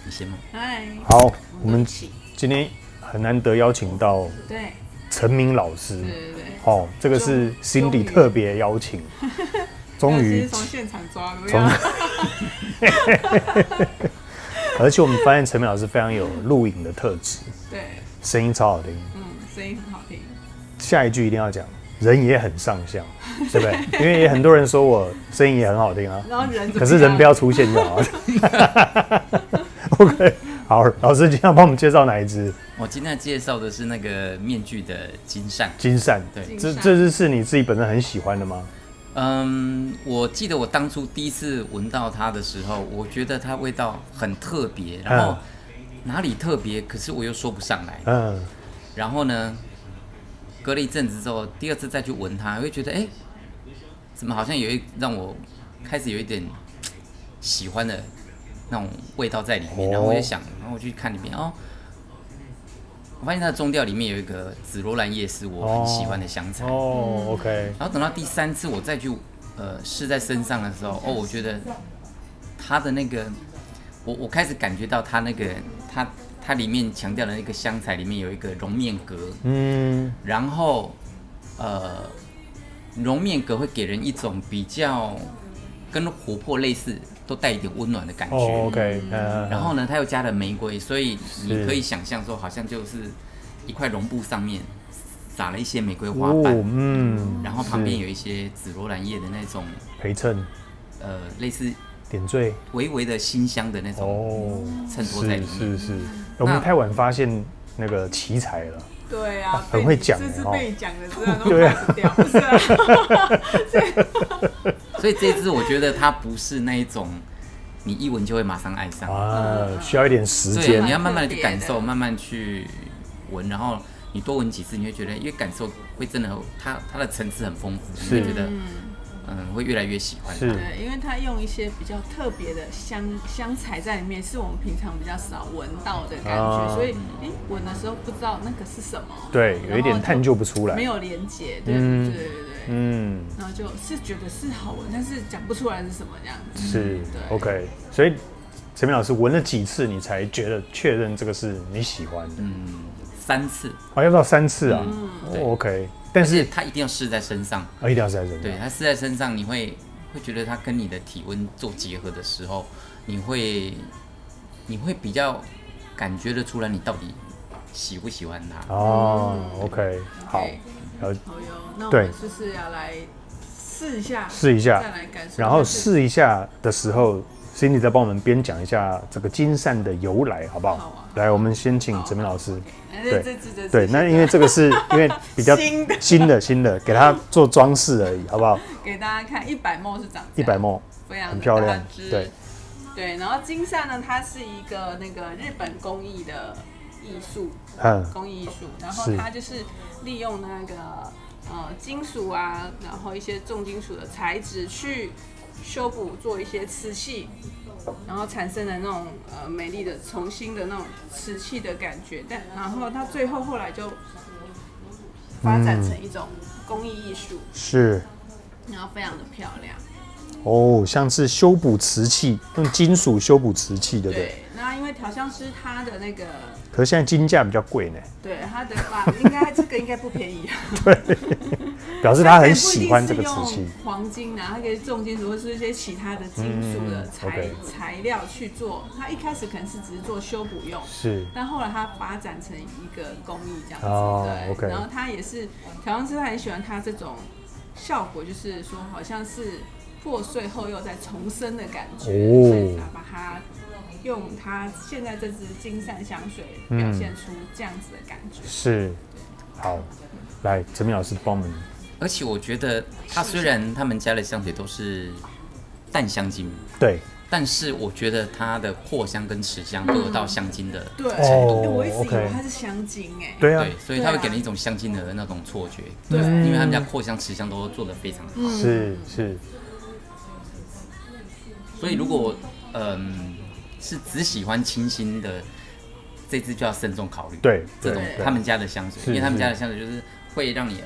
你先吗？嗨，好，我们今天很难得邀请到对陈明老师，对，哦，这个是 Cindy 特别邀请，终于从现场抓的，从，而且我们发现陈明老师非常有录影的特质，对，声音超好听，声音很好听，下一句一定要讲，人也很上相，对不对？因为也很多人说我声音也很好听啊，然后人可是人不要出现就好。OK， 好，老师今天要帮我们介绍哪一支？我今天介绍的是那个面具的金扇。金扇，对，这支是你自己本身很喜欢的吗？我记得我当初第一次闻到它的时候，我觉得它味道很特别，然后哪里特别，可是我又说不上来。然后呢，隔了一阵子之后，第二次再去闻它，我会觉得，怎么好像让我开始有一点喜欢的那种味道在里面。然后我就想，然后我去看里面我发现它的中调里面有一个紫罗兰叶是我很喜欢的香材。OK。然后等到第三次我再去试在身上的时候，我觉得它的那个，我开始感觉到它那个它里面强调的那个香材里面有一个绒面革，然后绒面革会给人一种比较跟琥珀类似，都带一点温暖的感觉。OK， 然后呢，它又加了玫瑰，所以你可以想象说，好像就是一块绒布上面撒了一些玫瑰花瓣，然后旁边有一些紫罗兰叶的那种陪衬，类似点缀，微微的馨香的那种衬托在里面。是，我们太晚发现那个奇才了。对啊，很会讲，这是被你讲的，真的都跑不掉，不是啊。所以这支我觉得它不是那一种你一闻就会马上爱上需要一点时间，你要慢慢的去感受，慢慢去闻，然后你多闻几次，你会觉得，因为感受会真的，它的层次很丰富，你会觉得，会越来越喜欢它。对，因为它用一些比较特别的香材在里面，是我们平常比较少闻到的感觉，所以闻的时候不知道那个是什么，对，有一点探究不出来，没有连结，对，然后就是觉得是好闻，但是讲不出来是什么这样子。是 OK， 所以陈明老师闻了几次，你才觉得确认这个是你喜欢的？3次，要到3次啊？OK， 但是它一定要试在身上，一定要试在身上。对，它试在身上，你会觉得它跟你的体温做结合的时候，你会比较感觉得出来你到底喜不喜欢它。OK， 好。那我们就是要来试一下，再来感受。然后试一下的时候 ，Cindy 再帮我们边讲一下这个金扇的由来，好不好？好啊。来，我们先请陈明老师。对，那因为这个是因为比较新的，给它做装饰而已，好不好？给大家看100ml是长这样，100ml，非常很漂亮。对，然后金扇呢，它是一个那个日本工艺的艺术，工艺艺术，然后它就是利用那个金属啊，然后一些重金属的材质去修补，做一些瓷器，然后产生的那种美丽的重新的那种瓷器的感觉，然后它后来就发展成一种工艺艺术，是，然后非常的漂亮。像是修补瓷器，用金属修补瓷器，对不对？对，那因为调香师他的那个，可是现在金价比较贵呢。对，他的这个应该不便宜。对，表示他很喜欢这个瓷器。黄金啊，它可以重金属或是一些其他的金属的材料去做。他一开始可能是只是做修补用，但后来他发展成一个工艺这样子。对，然后他也是调香师，他很喜欢他这种效果，就是说好像是破碎后又再重生的感觉，所以他把它用他现在这支金扇香水表现出这样子的感觉。是，好，来陈明老师帮我们。而且我觉得他虽然他们家的香水都是淡香精，对，但是我觉得它的扩香跟持香都有到香精的程度。我一直以为它是香精对，所以它会给人一种香精的那种错觉。对，因为他们家扩香持香都做得非常好。是。所以如果是只喜欢清新的，这支就要慎重考虑。对，这种他们家的香水，因为他们家的香水就是会让你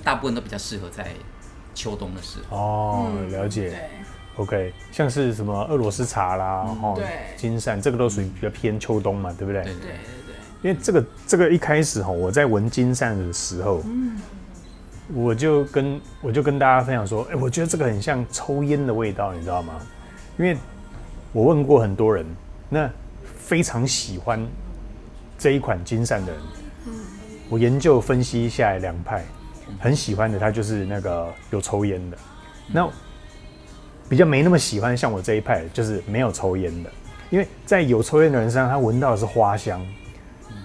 大部分都比较适合在秋冬的时候。了解。OK， 像是什么俄罗斯茶啦，对，金扇这个都属于比较偏秋冬嘛，对不对？对。因为这个一开始我在闻金扇的时候，我就跟大家分享说，我觉得这个很像抽烟的味道，你知道吗？因为我问过很多人，那非常喜欢这一款金扇的人，我研究分析下来2派，很喜欢的他就是那个有抽烟的，那比较没那么喜欢像我这一派，就是没有抽烟的，因为在有抽烟的人身上，他闻到的是花香，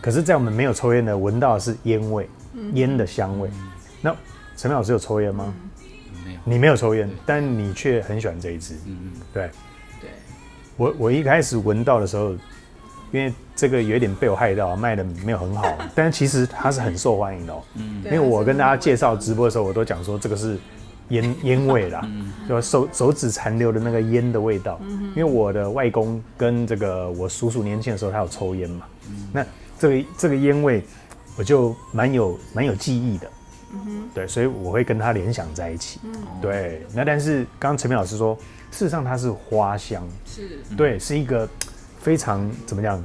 可是，在我们没有抽烟的闻到的是烟味，烟的香味。那陈明老师有抽烟吗？没有，你没有抽烟，但你却很喜欢这一支，对。我一开始闻到的时候，因为这个有一点被我害到，卖的没有很好，但是其实它是很受欢迎的因为我跟大家介绍直播的时候，我都讲说这个是烟味啦，就手指残留的那个烟的味道。因为我的外公跟这个我叔叔年轻的时候，他有抽烟嘛，那这个烟味我就蛮有记忆的，对，所以我会跟他联想在一起。对，那但是刚刚陈明老师说，事实上它是花香，对，是一个非常怎么讲，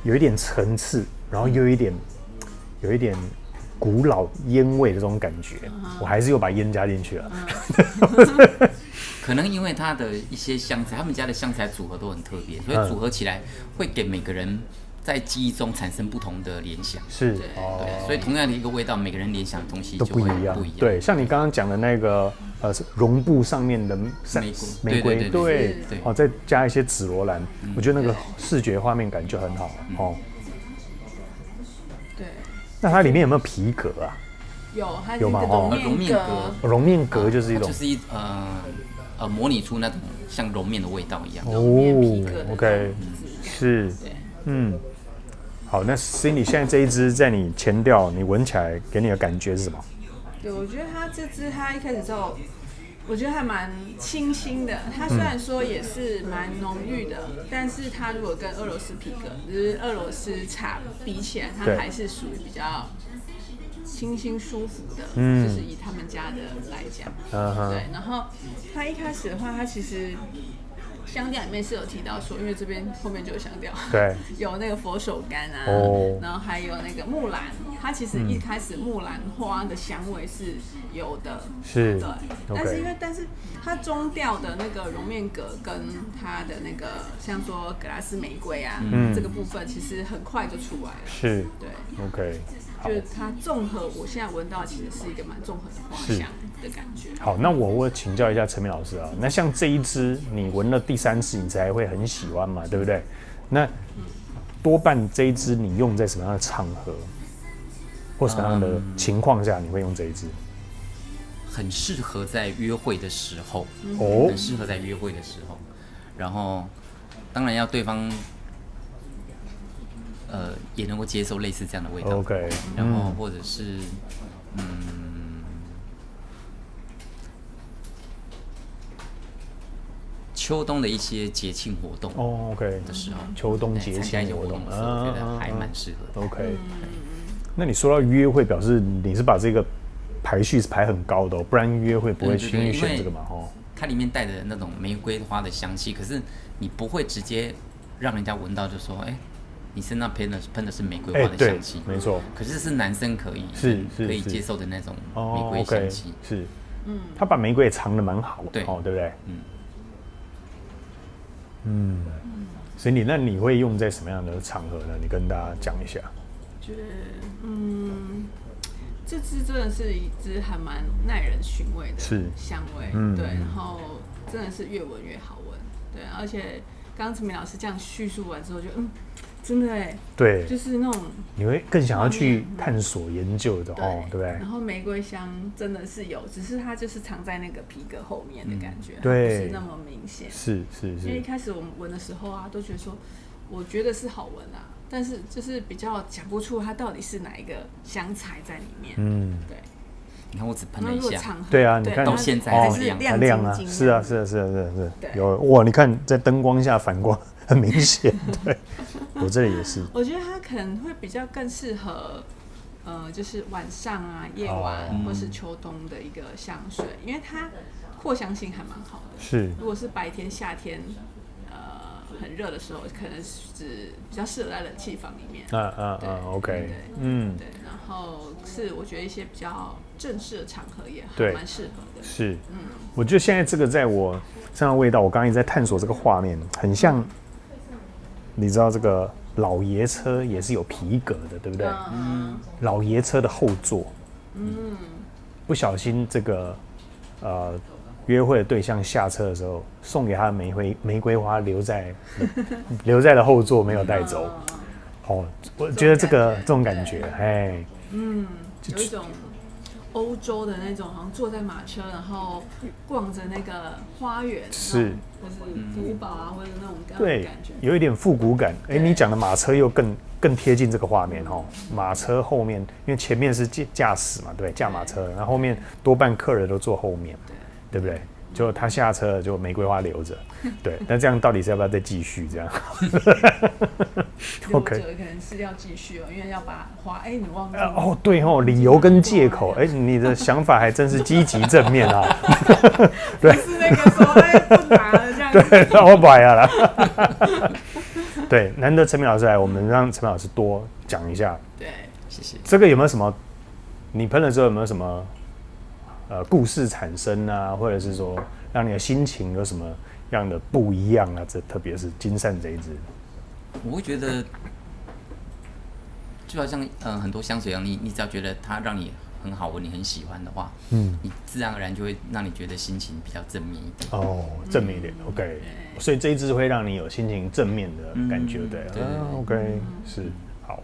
有一点层次，然后又有一点古老烟味的这种感觉，我还是又把烟加进去了。可能因为它的一些香材，他们家的香材组合都很特别，所以组合起来会给每个人在记忆中产生不同的联想。是，对，所以同样的一个味道，每个人联想的东西都不一样。对，像你刚刚讲的那个绒布上面的玫瑰，对，再加一些紫罗兰，我觉得那个视觉画面感就很好哦。对。那它里面有没有皮革啊？有吗？绒面革就是一种，就是模拟出那种像绒面的味道一样。OK， 是，好，那 Cindy 现在这一支在你前调，你闻起来给你的感觉是什么？对，我觉得它这支它一开始之后，我觉得还蛮清新的。它虽然说也是蛮浓郁的，但是它如果跟俄罗斯皮革就是俄罗斯茶比起来，它还是属于比较清新舒服的，就是以他们家的来讲，对。然后它一开始的话，它其实香调里面是有提到说，因为这边后面就有香调，对，有那个佛手柑啊，然后还有那个木兰，它其实一开始木兰花的香味是有的，是，对。但是它中调的那个绒面革跟它的那个像说格拉斯玫瑰啊，这个部分其实很快就出来了，是，对 ，OK。就是它综合，我现在闻到其实是一个蛮综合的花香的感觉。好，那我请教一下陈明老师啊，那像这一支你闻了第3次你才会很喜欢嘛，对不对？那多半这一支你用在什么样的场合或什么样的情况下你会用这一支？很适合在约会的时候，很适合在约会的时候，然后当然要对方。也能够接受类似这样的味道 ，OK， 然后或者是，秋冬的一些节庆活动，OK 的时候，秋冬节庆活动的时候，我觉得还蛮适合的 ，OK。那你说到约会，表示你是把这个排序是排很高的，不然约会不会轻易选这个嘛？它里面带着那种玫瑰花的香气，可是你不会直接让人家闻到，就说，你身上喷的是玫瑰花的香气，没错。可是是男生可以接受的那种玫瑰香气，是，他把玫瑰也藏得蛮好的，对不对？所以那你会用在什么样的场合呢？你跟大家讲一下。觉得，这支真的是一支还蛮耐人寻味的香味，对，然后真的是越闻越好闻，对，而且刚刚陈明老师这样叙述完之后，就真的对，就是那种你会更想要去探索研究的对不对？然后玫瑰香真的是有，只是它就是藏在那个皮革后面的感觉，对，不是那么明显。是。因为一开始我们闻的时候啊，都觉得说，我觉得是好闻啊，但是就是比较讲不出它到底是哪一个香材在里面。对。你看我只喷了一下，对啊，你看到现在还是亮啊，是啊，有哇，你看在灯光下反光很明显，对，我这里也是。我觉得它可能会比较更适合，就是晚上啊、夜晚或是秋冬的一个香水，因为它扩香性还蛮好的。是，如果是白天夏天很热的时候，可能是比较适合在冷气房里面。OK， 对，然后是我觉得一些比较正式的场合也还蛮适合的。是，我觉得现在这个在我身上的味道，我刚刚一直在探索这个画面，很像，你知道这个老爷车也是有皮革的，对不对？老爷车的后座，不小心这个约会的对象下车的时候，送给他的玫瑰花留在了后座，没有带走。我觉得这种感觉，有一种欧洲的那种，好像坐在马车，然后逛着那个花园，是，或是古堡啊，或者那种对，感觉，有一点复古感。你讲的马车又更贴近这个画面马车后面，因为前面是驾驶嘛，对，驾马车，然后后面多半客人都坐后面，对不对？就他下车就玫瑰花留着，对。那这样到底是要不要再继续这样？OK， 可能是要继续因为要把花，你忘了对理由跟借口，你的想法还真是积极正面啊。对，不是那个说不拿了这样子。对，我摆了。对，难得陈明老师来，我们让陈明老师多讲一下。对，谢谢。这个有没有什么？你喷的时候有没有什么？故事产生啊，或者是说让你的心情有什么样的不一样啊？这特别是金扇这一支，我会觉得就好像很多香水一样，你只要觉得它让你很好闻，你很喜欢的话，你自然而然就会让你觉得心情比较正面一点。正面一点 ，OK。所以这一支会让你有心情正面的感觉，对，OK， 是好。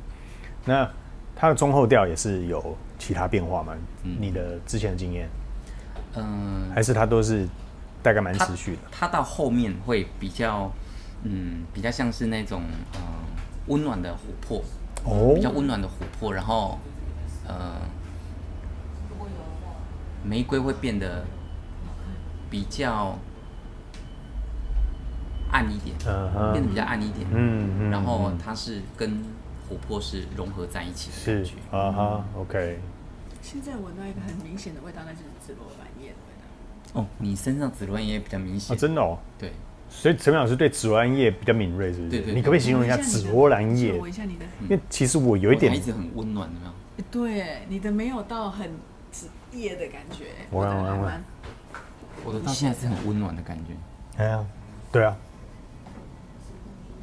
那它的中后调也是有其他变化吗？你的之前的经验，还是它都是大概蛮持续的？它到后面会比较像是那种温暖的琥珀，比较温暖的琥珀，然后玫瑰会变得比较暗一点，变得比较暗一点，然后它是跟琥珀是融合在一起的感觉。OK。现在闻到一个很明显的味道，那就是紫罗兰叶的味道。你身上紫罗兰叶比较明显。真的对。所以陈明老师对紫罗兰叶比较敏锐，是不是？对。你可不可以形容一下紫罗兰叶？闻一下你的。因为其实我有一点，我一直很温暖，有没有？对，你的没有到很紫叶的感觉。我的到现在是很温暖的感觉。对啊。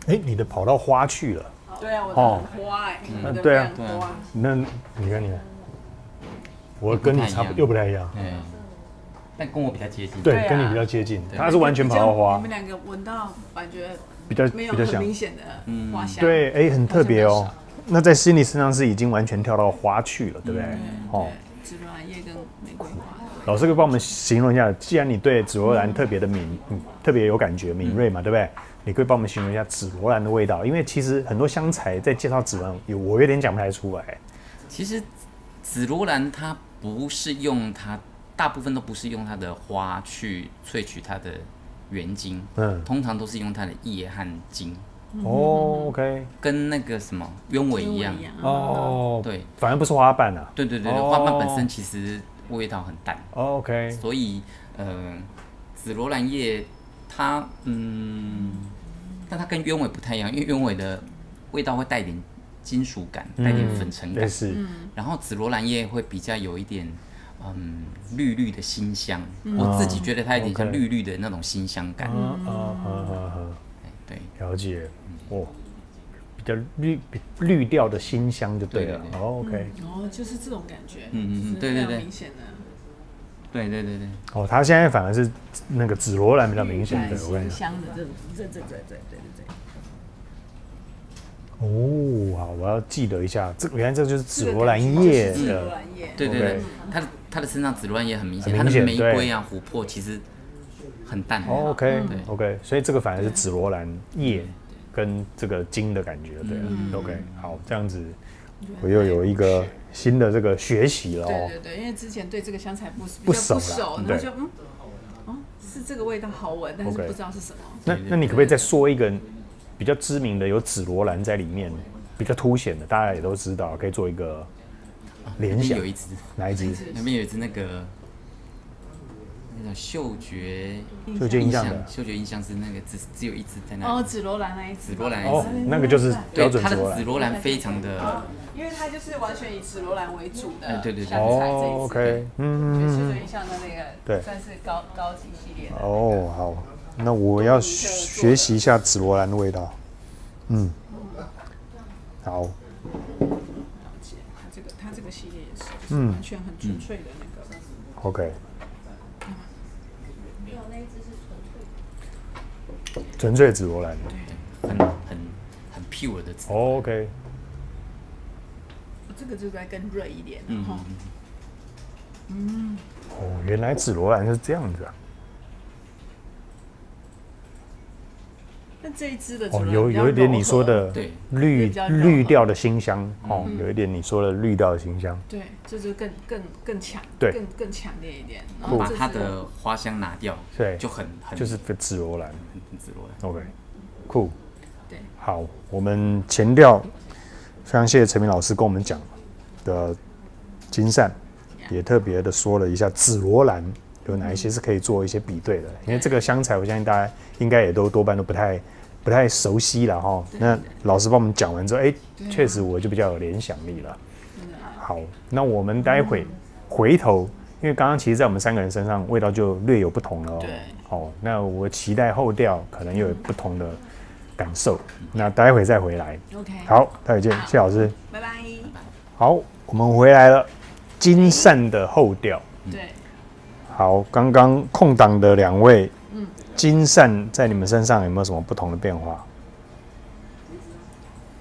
你的跑到花去了。对啊，我的很花对啊。那你看，我跟你差不多，又不太一样。但跟我比较接近。对，跟你比较接近。他是完全跑到花。你们两个闻到感觉比较没有很明显的花香。对，很特别哦。那在心理身上是已经完全跳到花去了，对不对？紫罗兰叶跟玫瑰花。老师可以帮我们形容一下，既然你对紫罗兰特别有感觉、敏锐嘛，对不对？你可以帮我们形容一下紫罗兰的味道，因为其实很多香材在介绍紫罗兰，我有点讲不太出来。其实紫罗兰它不是用它，大部分都不是用它的花去萃取它的原精，通常都是用它的叶和茎。OK， 跟那个什么鸢尾一样。对，反而不是花瓣啊。对，花瓣本身其实味道很淡。OK， 所以紫罗兰叶它但它跟鸢尾不太一样，因为鸢尾的味道会带一点金属感，带点粉尘感。然后紫罗兰叶会比较有一点绿绿的辛香，我自己觉得它有点像绿绿的那种辛香感。对，了解。比较绿调的辛香就对了。OK，就是这种感觉。对，明显的。对。它现在反而是那个紫罗兰比较明显的，我跟你讲。香的这。好，我要记得一下，原来这就是紫罗兰叶的。对，它的身上紫罗兰叶很明显，它的玫瑰啊、琥珀其实很淡。OK， 所以这个反而是紫罗兰叶跟这个茎的感觉，对了。OK， 好，这样子我又有一个新的这个学习了。对，因为之前对这个香材不熟，然后就是这个味道好闻，但是不知道是什么。那你可不可以再说一个比较知名的有紫罗兰在里面，比较凸显的，大家也都知道，可以做一个联想。有一支，哪一支？那边有一支那个那种嗅觉印象的嗅觉印象是那个只有一只在那里。哦，紫罗兰那一只。紫罗兰那一只。那个就是标准紫罗兰。它的紫罗兰非常的，因为它就是完全以紫罗兰为主的。对。哦 ，OK， 嗅觉印象的那个，对，算是高级系列的。哦，好，那我要学习一下紫罗兰的味道。好。它这个系列也是，完全很纯粹的那个。OK。纯粹紫罗兰，对，很 pure 的紫。OK。这个就该更锐一点，原来紫罗兰是这样子啊。那这一支的紫罗兰有一点你说的绿调的辛香，有一点你说的绿调的辛香。对，这就更强，对，更强烈一点。然后把它的花香拿掉，对，就很就是紫罗兰，很紫罗兰。OK， 酷。对，好，我们前调非常谢谢陈明老师跟我们讲的金扇，也特别的说了一下紫罗兰有哪一些是可以做一些比对的，因为这个香材我相信大家应该也多半都不太熟悉了哈。那老师帮我们讲完之后，确实我就比较有联想力了。好，那我们待会回头，因为刚刚其实在我们3个人身上味道就略有不同了哦。对。那我期待后调可能又有不同的感受。那待会再回来。OK。好，待会见，谢谢老师。拜拜。好，我们回来了，金扇的后调。对。好，刚刚空档的2位，金扇在你们身上有没有什么不同的变化？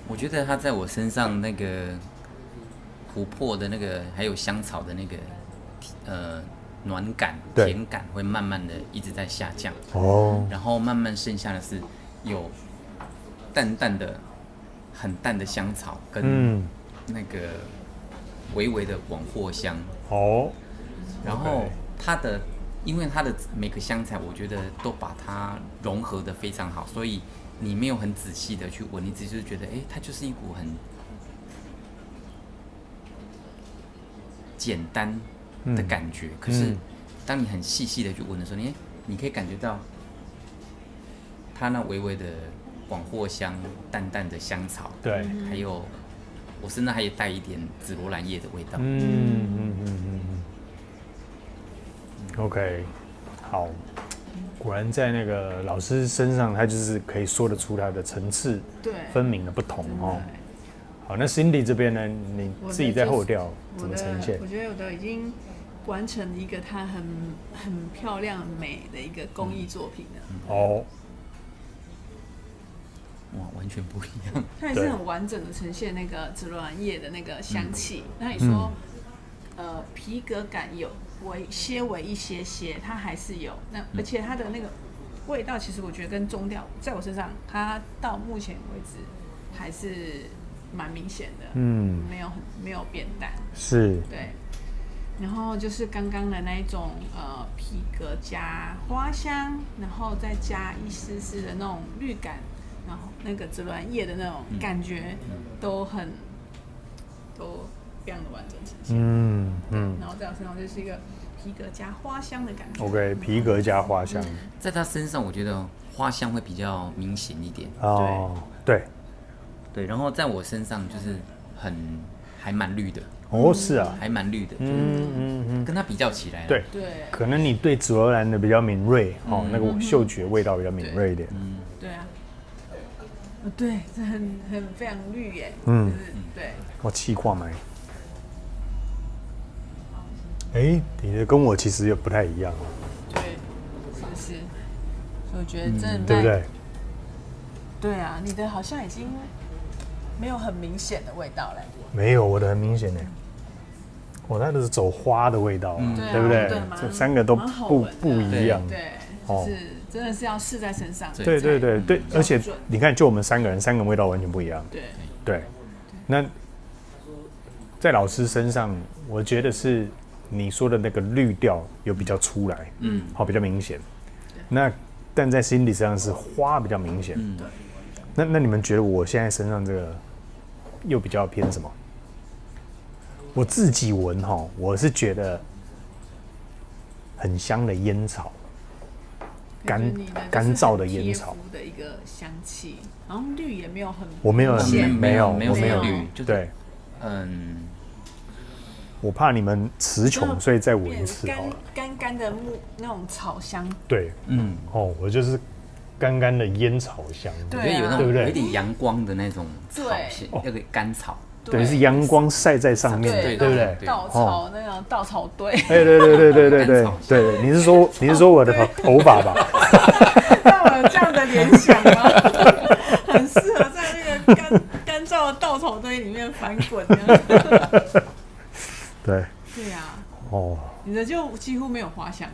我觉得它在我身上那个琥珀的那个，还有香草的那个暖感、甜感会慢慢的一直在下降。然后慢慢剩下的是有淡淡的、很淡的香草跟那个微微的广藿香。然后因为它的每个香材，我觉得都把它融合的非常好，所以你没有很仔细的去闻，你只是觉得，它就是一股很简单的感觉。可是当你很细细的去闻的时候，你可以感觉到它那微微的广藿香、淡淡的香草，对，还有我身上还有带一点紫罗兰叶的味道。OK， 好，果然在那个老师身上，他就是可以说得出他的层次分明的不同哦。好，那 Cindy 这边呢，你自己在后调怎么呈现？我觉得我都已经完成一个它很漂亮、很美的一个工艺作品了。哇，完全不一样。它也是很完整的呈现那个紫罗兰叶的那个香气。那你说，皮革感有些微一些，它还是有。那而且它的那个味道，其实我觉得跟中调在我身上，它到目前为止还是蛮明显的。没有变淡。是。对。然后就是刚刚的那一种皮革加花香，然后再加一丝丝的那种绿感。然后那个紫罗兰叶的那种感觉都非常的完整呈现。然后在我身上就是一个皮革加花香的感觉。OK， 皮革加花香，在他身上我觉得花香会比较明显一点。对，然后在我身上就是还蛮绿的。是啊，还蛮绿的。跟它比较起来，对，可能你对紫罗兰的比较敏锐，那个嗅觉味道比较敏锐一点。对啊。对，这很非常绿耶。对。我气化买。你的跟我其实也不太一样。对，是不是？我觉得真的对不对？对啊，你的好像已经没有很明显的味道嘞。没有，我的很明显嘞。我那都是走花的味道，对不对？这3个都不一样。对，就是真的是要试在身上。对，而且你看，就我们3个人，3个味道完全不一样。对。那在老师身上，我觉得是你说的那个绿调有比较出来，比较明显。但在Cindy身上是花比较明显。那你们觉得我现在身上这个又比较偏什么？我自己闻我是觉得很香的烟草，干燥的烟草的一个香气，然后绿也没有很，我没有绿，对，我怕你们词穷，所以再闻一次好了。干的那种草香，对，我就是干干的烟草香，对，有那种有一点阳光的那种草香，那个干草。对，是阳光晒在上面的，对不对？稻草那种稻草堆。对，你是说我的头发吧？让我有这样的联想吗？很适合在那个干燥的稻草堆里面翻滚。对呀，哦，你的就几乎没有花香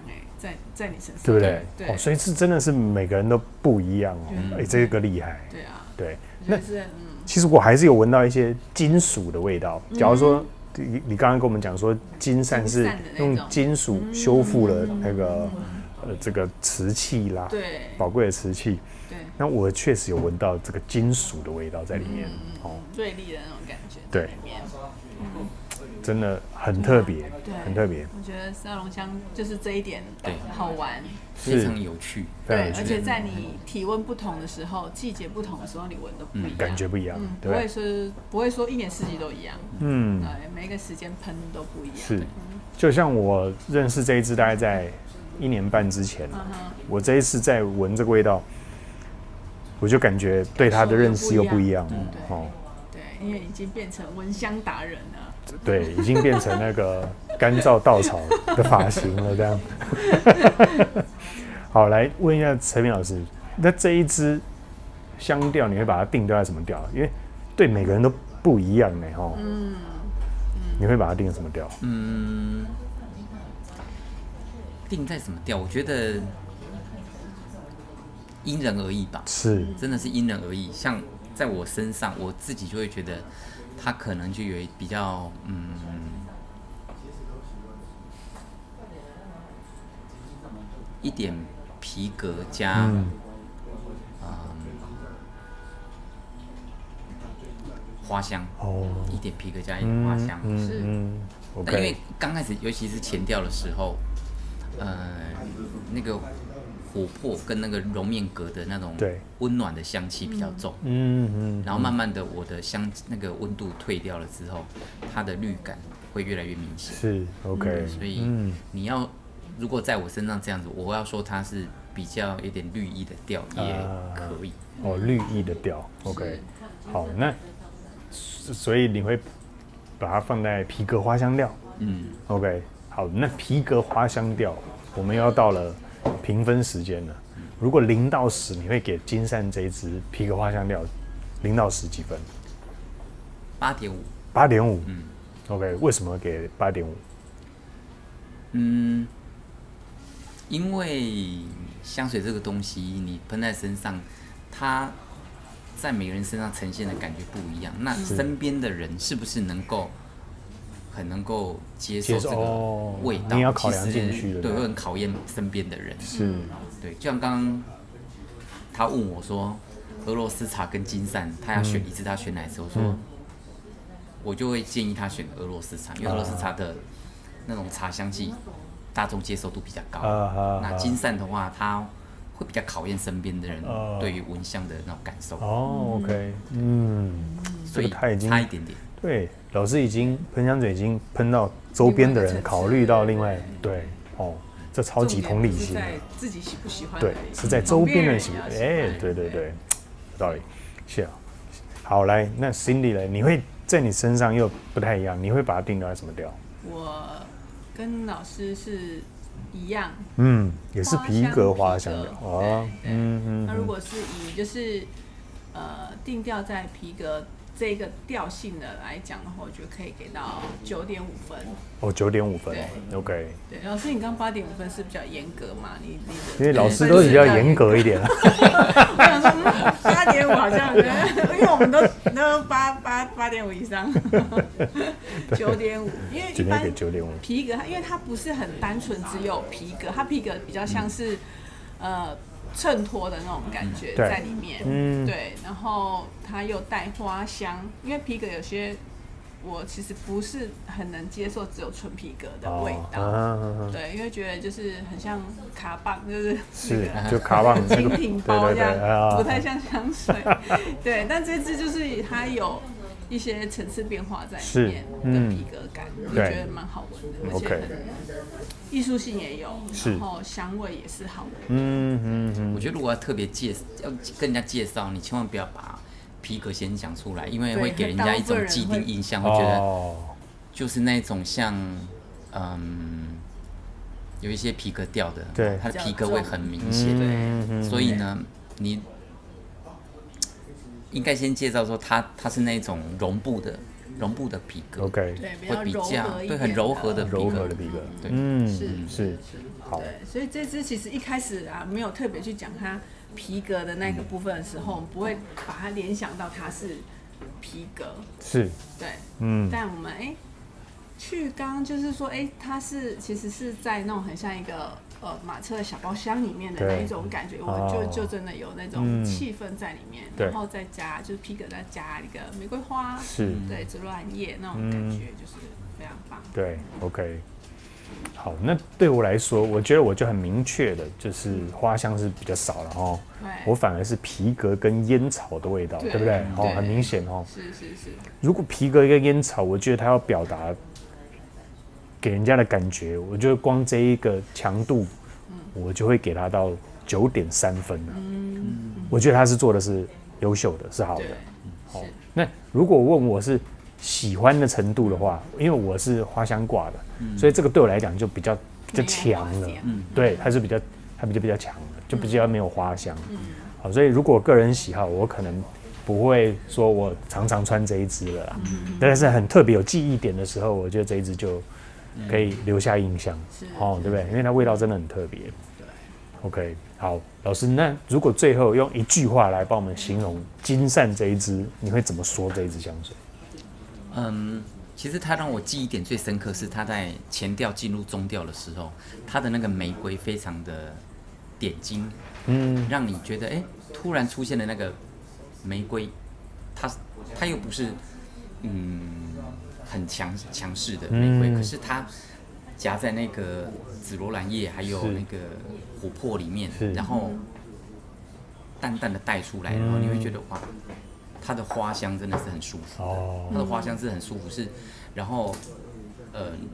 在你身上，对不对？对，所以是真的是每个人都不一样哦。这个厉害。对啊，对，那其实我还是有闻到一些金属的味道。假如说你刚刚跟我们讲说金扇是用金属修复了那个这个瓷器啦，对，宝贵的瓷器。对，那我确实有闻到这个金属的味道在里面，锐利的那种感觉。对，真的很特别，很特别。我觉得沙龙香就是这一点好玩，非常有趣。对，而且在你体温不同的时候、季节不同的时候，你闻都不一样，感觉不一样。不会说一年四季都一样。对，每一个时间喷都不一样。是，就像我认识这一支大概在1年半之前，我这一次在闻这个味道，我就感觉对它的认识又不一样。对，因为已经变成闻香达人了。对，已经变成那个干燥稻草的发型了，这样。好，来问一下陈明老师，那这一支香调你会把它定调在什么调？因为对每个人都不一样呢，哈。你会把它定什么调？定在什么调？我觉得因人而异吧。是，真的是因人而异。像在我身上，我自己就会觉得。它可能就有比较一点皮革加花香一点皮革加一点花香是但因为刚开始尤其是前调的时候那个琥珀跟那个绒面革的那种温暖的香气比较重，然后慢慢的我的那个温度退掉了之后，它的绿感会越来越明显。是 OK，所以你要如果在我身上这样子，我要说它是比较有点绿意的调也可以。绿意的调 OK， 好，那所以你会把它放在皮革花香调，OK， 好，那皮革花香调我们要到了。评分时间了，如果0到10，你会给金扇这一支皮革花香调0到10几分？8.5。8.5。OK， 为什么给8.5？因为香水这个东西，你喷在身上，它在每个人身上呈现的感觉不一样。那身边的人是不是很能够接受这个味道？你要考量进去的，对，会很考验身边的人。是，对，就像刚刚他问我说，俄罗斯茶跟金扇，他要选一支，他选哪一支？我说，我就会建议他选俄罗斯茶，因为俄罗斯茶的那种茶香气，大众接受度比较高。那金扇的话，它会比较考验身边的人对于闻香的那种感受。OK， 所以差一点点。对，老师已经喷香水已经喷到周边的人，考虑到另外这超级同理心。在自己喜不喜欢？对，是在周边人喜欢。对，有道理。是啊。好，来，那 Cindy 呢？你会在你身上又不太一样，你会把它定调在什么调？我跟老师是一样，也是皮革花香调那如果是以就是定调在皮革这个调性的来讲的话，我觉得可以给到9.5分。9.5分 ，OK。对，老师，你刚8.5分是比较严格嘛？因为老师都比较严格一点。我想说8.5好像，因为我们都8.5以上，9.5，因为一般皮革，因为它不是很单纯只有皮革，它皮革比较像是衬托的那种感觉在里面，对，然后它又带花香，因为皮革有些我其实不是很能接受只有纯皮革的味道，对，因为觉得就是很像卡棒，就是就卡棒精品包这样，不太像香水。对，但这支就是它有一些层次变化在里面的皮革感，我觉得蛮好闻的，而且很艺术性也有，然后香味也是好闻。我觉得如果要特别要跟人家介绍，你千万不要把皮革先讲出来，因为会给人家一种既定印象，会觉得就是那种像有一些皮革调的，对，它的皮革味很明显，所以呢，你应该先介绍说它是那种绒布的皮革 ，OK， 会比较对很柔和的皮革，对，是好。对，所以这支其实一开始啊，没有特别去讲它皮革的那个部分的时候，我们不会把它联想到它是皮革，是，对，但我们去刚就是说，它其实是在那种很像一个马车的小包厢里面的那一种感觉，我们就真的有那种气氛在里面，然后再加就是皮革再加一个玫瑰花，是，对，紫罗兰叶那种感觉，就是非常棒。对 ，OK。好，那对我来说，我觉得我就很明确的，就是花香是比较少了哦。我反而是皮革跟烟草的味道，对不对？很明显哦。是。如果皮革跟烟草，我觉得它要表达给人家的感觉，我觉得光这一个强度，我就会给它到9.3分了。我觉得它是做的是优秀的，是好的。好，那如果问我是喜欢的程度的话，因为我是花香挂的，所以这个对我来讲就比较强了。对，它比较强了，就比较没有花香。好，所以如果个人喜好，我可能不会说我常常穿这一支了啦。但是很特别有记忆点的时候，我觉得这一支就可以留下印象，对不对？因为它味道真的很特别。OK， 好，老师，那如果最后用一句话来帮我们形容金善这一支，你会怎么说这一支香水？其实它让我记忆点最深刻是它在前调进入中调的时候，它的那个玫瑰非常的点睛，让你觉得突然出现的那个玫瑰，它又不是很强势的玫瑰，可是它夹在那个紫罗兰叶还有那个琥珀里面，然后淡淡的带出来，然后你会觉得哇。它的花香真的是很舒服，它的花香是很舒服，然后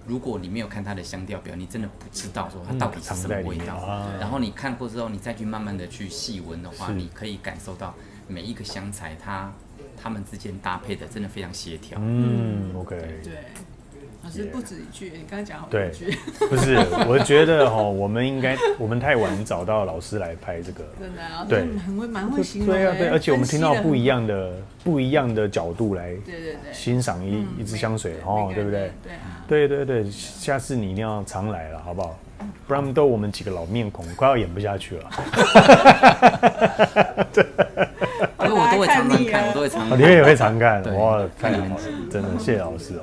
如果你没有看它的香调表，你真的不知道说它到底是什么味道。然后你看过之后，你再去慢慢的去细闻的话，你可以感受到每一个香材它们之间搭配的真的非常协调。OK， 对。老师不止一句，你刚才讲好多句。不是，我觉得我们太晚找到老师来拍这个，真的啊，对，蛮会形容的。对，而且我们听到不一样的角度来欣赏一支香水，对不对？对，下次你一定要常来了，好不好？不然我们几个老面孔快要演不下去了。对，我都会常看，我都会常看。你也会常看，哇，太好了，真的，谢谢老师哦。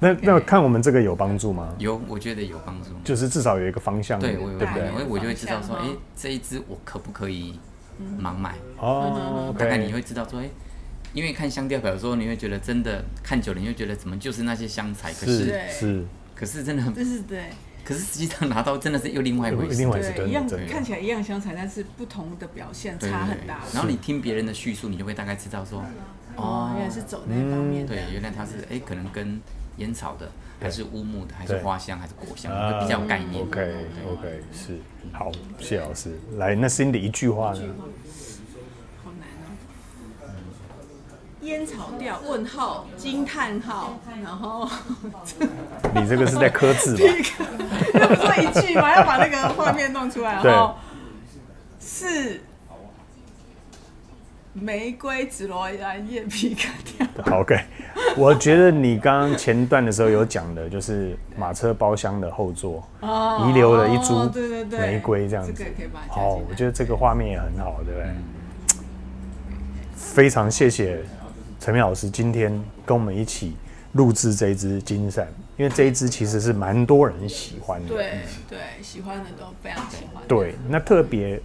那看我们这个有帮助吗？有，我觉得有帮助，就是至少有一个方向，对不对？因为我就会知道说，这一支我可不可以盲买？大概你会知道说，因为看香调表的时候，你会觉得真的看久了，你会觉得怎么就是那些香材，可是真的很，对。可是实际上拿到真的是又另外一回事，对，一样看起来一样香材，但是不同的表现差很大。然后你听别人的叙述，你就会大概知道说，原来是走那方面的。对，原来它是可能跟烟草的，还是乌木的，还是花香，还是果香，会比较有概念。OK， 是好，谢谢老师。来，那Cindy一句话呢？好难哦。烟草调？问号？惊叹号？然后你这个是在刻字吧？要不说一句嘛，要把那个画面弄出来，然后是玫瑰紫罗兰叶皮革调。OK， 我觉得你刚刚前段的时候有讲的，就是马车包厢的后座遗留了一株玫瑰这样子。我觉得这个画面也很好，对不对？非常谢谢陈明老师今天跟我们一起录制这一支金善，因为这一支其实是蛮多人喜欢的。对，喜欢的都非常喜欢。对，那特别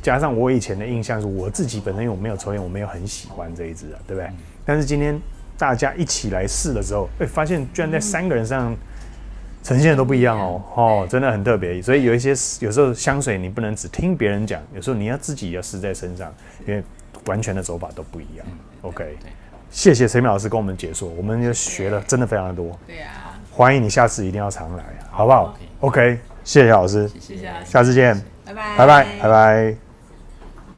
加上我以前的印象是，我自己本身因为我没有抽烟，我没有很喜欢这一支啊，对不对？但是今天大家一起来试的时候，发现居然在3个人身上呈现的都不一样哦，真的很特别。所以有时候香水你不能只听别人讲，有时候你要自己要试在身上，因为完全的走法都不一样。OK， 谢谢陈明老师跟我们解说，我们就学了真的非常的多。对呀，欢迎你下次一定要常来，好不好？OK， 谢谢老师，谢谢，下次见，拜拜，拜拜，拜拜。